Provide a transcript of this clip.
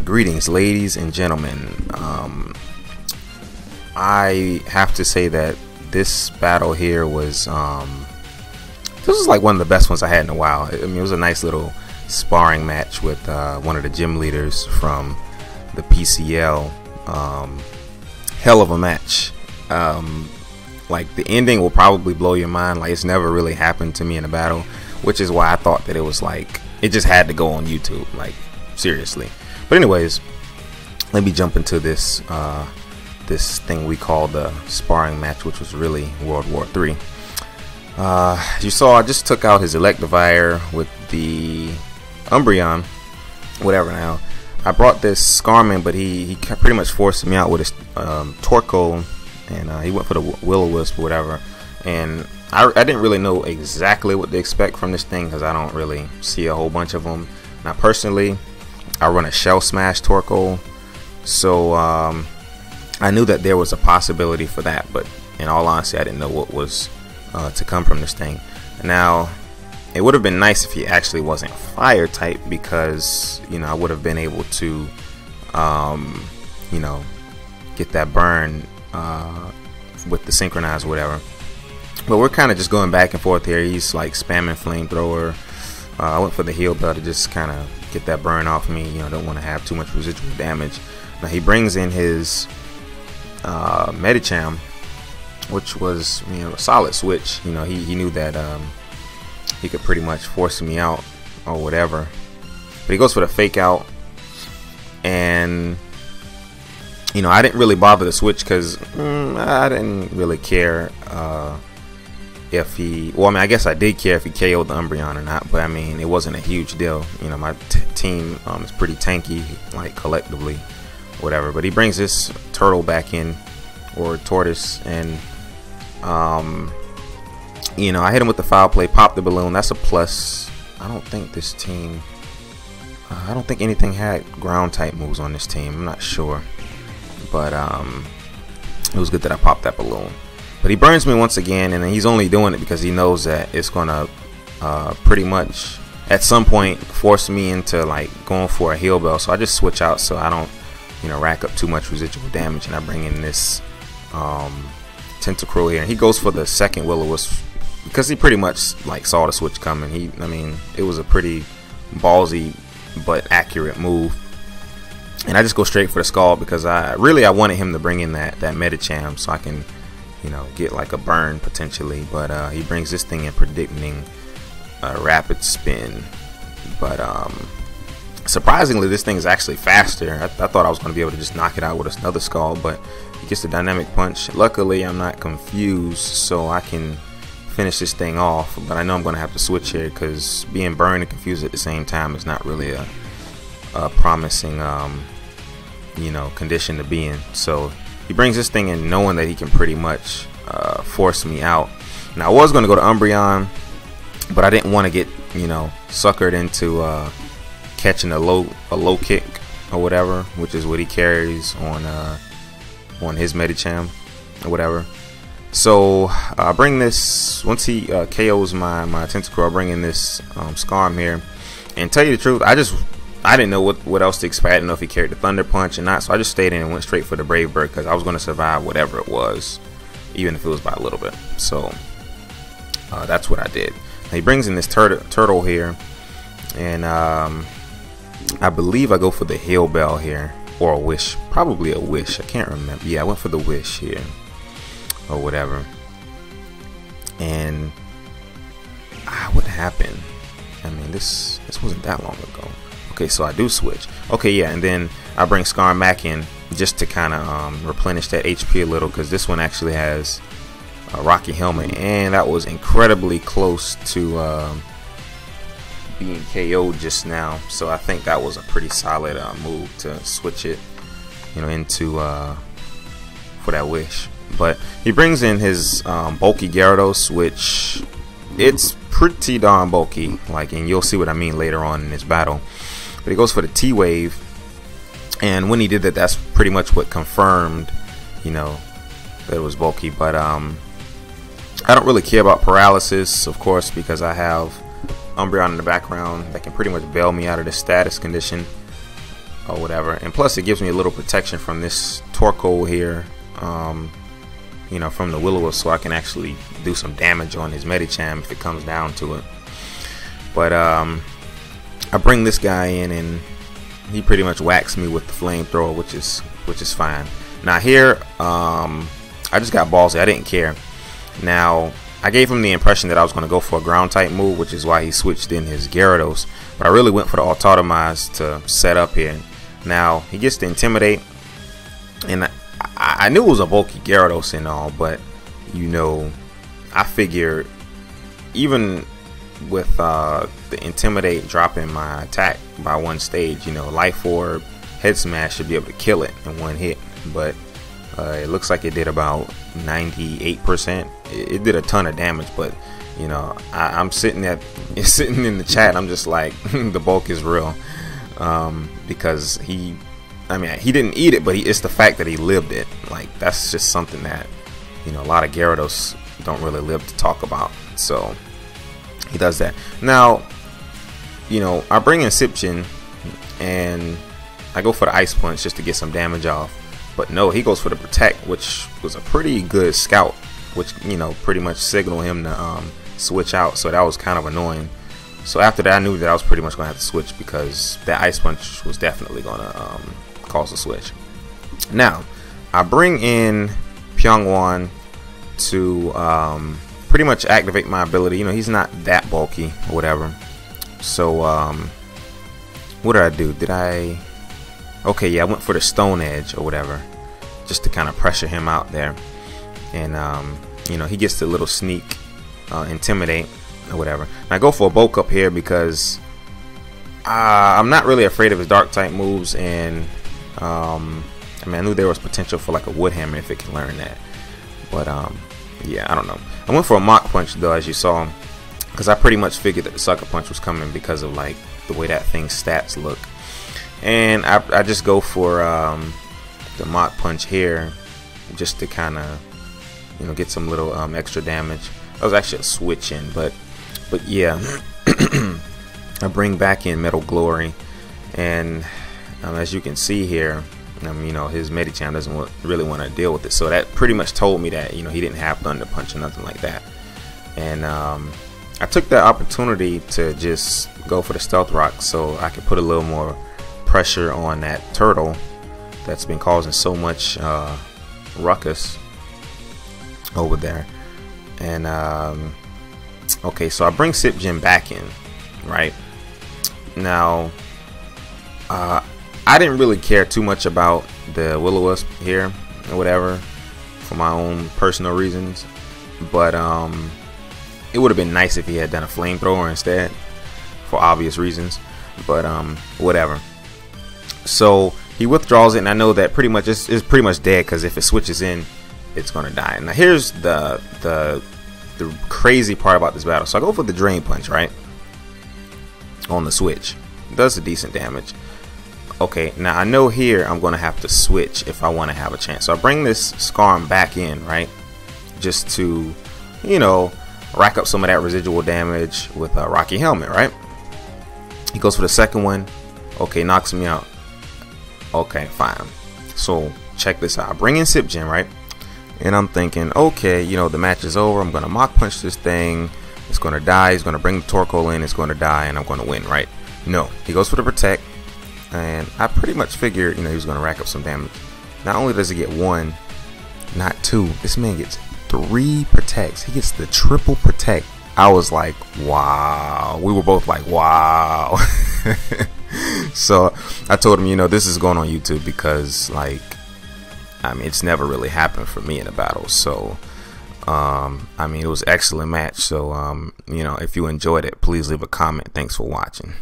Greetings, ladies and gentlemen. I have to say that this battle here was this was like one of the best ones I had in a while. I mean, it was a nice little sparring match with one of the gym leaders from the PCL. Hell of a match. Like, the ending will probably blow your mind. Like, it's never really happened to me in a battle, which is why I thought that it was like it just had to go on YouTube. Like, seriously. But anyways, let me jump into this this thing we call the sparring match, which was really World War III. As you saw, I just took out his Electivire with the Umbreon, whatever. Now I brought this Scarman, but he pretty much forced me out with his Torkoal, and he went for the Will-O-Wisp or whatever. And I didn't really know exactly what to expect from this thing because I don't really see a whole bunch of them. Now personally, I run a Shell Smash Torkoal, so I knew that there was a possibility for that, but in all honesty, I didn't know what was to come from this thing. Now, it would have been nice if he actually wasn't fire type, because, you know, I would have been able to, you know, get that burn with the synchronize or whatever. But we're kind of just going back and forth here. He's like spamming flamethrower. I went for the heal bell to just kind of get that burn off me. You know, don't want to have too much residual damage. Now he brings in his Medicham, which was, you know, a solid switch. You know, he knew that he could pretty much force me out or whatever. But he goes for the fake out, and you know, I didn't really bother to switch because I didn't really care if he, well, I mean, I guess I did care if he KO'd the Umbreon or not, but I mean, it wasn't a huge deal. You know, my team is pretty tanky, like, collectively, whatever. But he brings this turtle back in, or tortoise, and you know, I hit him with the foul play, pop the balloon. That's a plus. I don't think this team, I don't think anything had ground type moves on this team. I'm not sure, but it was good that I popped that balloon. But he burns me once again, and he's only doing it because he knows that it's gonna pretty much at some point force me into like going for a heal bell. So I just switch out so I don't, you know, rack up too much residual damage, and I bring in this Tentacruel here, and he goes for the second Will-O-Wisp because he pretty much like saw the switch coming. I mean, it was a pretty ballsy but accurate move. And I just go straight for the Scald because I wanted him to bring in that Medicham so I can, you know, get like a burn potentially. But he brings this thing in, predicting a rapid spin. But surprisingly, this thing is actually faster. I thought I was going to be able to just knock it out with another Scald, but he gets the dynamic punch. Luckily, I'm not confused, so I can finish this thing off. But I know I'm going to have to switch here because being burned and confused at the same time is not really a promising you know, condition to be in. So he brings this thing in knowing that he can pretty much force me out. Now I was going to go to Umbreon, but I didn't want to get, you know, suckered into catching a low kick or whatever, which is what he carries on his Medicham or whatever. So I bring this, once he KOs my Tentacruel, I bring in this Scarm here, and tell you the truth, I didn't know what else to expect. I didn't know if he carried the Thunder Punch or not, so I just stayed in and went straight for the Brave Bird because I was going to survive whatever it was, even if it was by a little bit. So that's what I did. He brings in this turtle here, and I believe I go for the Hail Bell here, or a Wish, probably a Wish. I can't remember. Yeah, I went for the Wish here, or whatever. And what happened? I mean, this wasn't that long ago. Okay, so I do switch. Okay, yeah, and then I bring Scarm back in just to kind of replenish that HP a little, because this one actually has a Rocky Helmet, and that was incredibly close to being KO'd just now. So I think that was a pretty solid move to switch it, you know, into for that Wish. But he brings in his bulky Gyarados, which it's pretty darn bulky, like, and you'll see what I mean later on in this battle. But he goes for the T-Wave, and when he did that, that's pretty much what confirmed, you know, that it was bulky. But I don't really care about paralysis, of course, because I have Umbreon in the background that can pretty much bail me out of this status condition. or whatever, and plus it gives me a little protection from this Torkoal here, you know, from the Will-O-Wisp, so I can actually do some damage on his Medicham if it comes down to it. But I bring this guy in and he pretty much whacks me with the flamethrower, which is fine. Now here, I just got ballsy. I didn't care. Now I gave him the impression that I was going to go for a ground type move, which is why he switched in his Gyarados. But I really went for the Autotomize to set up here. Now he gets to Intimidate, and I knew it was a bulky Gyarados and all, but you know, I figured even with the Intimidate dropping my attack by one stage, you know, Life Orb, Head Smash should be able to kill it in one hit. But it looks like it did about 98%. It did a ton of damage, but you know, I'm sitting in the chat. I'm just like, the bulk is real, because I mean, he didn't eat it, but it's the fact that he lived it. Like, that's just something that, you know, a lot of Gyarados don't really live to talk about. So he does that. Now, you know, I bring in Sipchin and I go for the Ice Punch just to get some damage off. But no, he goes for the Protect, which was a pretty good scout, which, you know, pretty much signaled him to switch out. So that was kind of annoying. So after that, I knew that I was pretty much going to have to switch, because that Ice Punch was definitely going to cause a switch. Now, I bring in Pyongwon to pretty much activate my ability. You know, he's not that bulky or whatever. So what did I do? Okay, yeah, I went for the Stone Edge or whatever, just to kind of pressure him out there. And you know, he gets the little sneak Intimidate or whatever. And I go for a bulk up here because I'm not really afraid of his dark type moves, and I mean, I knew there was potential for like a Wood Hammer if it can learn that. But yeah, I don't know. I went for a Mach Punch though, as you saw, because I pretty much figured that the Sucker Punch was coming because of like the way that thing's stats look. And I just go for the Mach Punch here, just to kind of, you know, get some little extra damage. That was actually a switch in, but yeah. I bring back in Metal Glory, and as you can see here, you know, his Medicham doesn't really want to deal with it. So that pretty much told me that, you know, he didn't have Thunder Punch or nothing like that. And I took that opportunity to just go for the Stealth Rock so I could put a little more pressure on that turtle that's been causing so much ruckus over there. And okay, so I bring Sipjin back in, right? Now I didn't really care too much about the Will-O-Wisp here or whatever for my own personal reasons, but it would have been nice if he had done a Flamethrower instead, for obvious reasons. But whatever. So he withdraws it, and I know that pretty much it's pretty much dead, because if it switches in, it's gonna die. Now here's the crazy part about this battle. So I go for the Drain Punch, right, on the switch. It does a decent damage. Okay, now I know here I'm gonna have to switch if I want to have a chance. So I bring this Skarm back in, right, just to, you know, rack up some of that residual damage with a Rocky Helmet, right? He goes for the second one. Okay, knocks me out. Okay, fine. So check this out. I bring in Sipjin, right? And I'm thinking, okay, you know, the match is over. I'm gonna Mach Punch this thing. It's gonna die. He's gonna bring the Torkoal in. It's gonna die, and I'm gonna win, right? No, he goes for the Protect, and I pretty much figured, you know, he was gonna rack up some damage. Not only does he get one, not two. This man gets 3 Protects. He gets the triple Protect. I was like, wow. We were both like, wow. So I told him, you know, this is going on YouTube, because, like, I mean, it's never really happened for me in a battle. So I mean, it was an excellent match. So you know, if you enjoyed it, please leave a comment. Thanks for watching.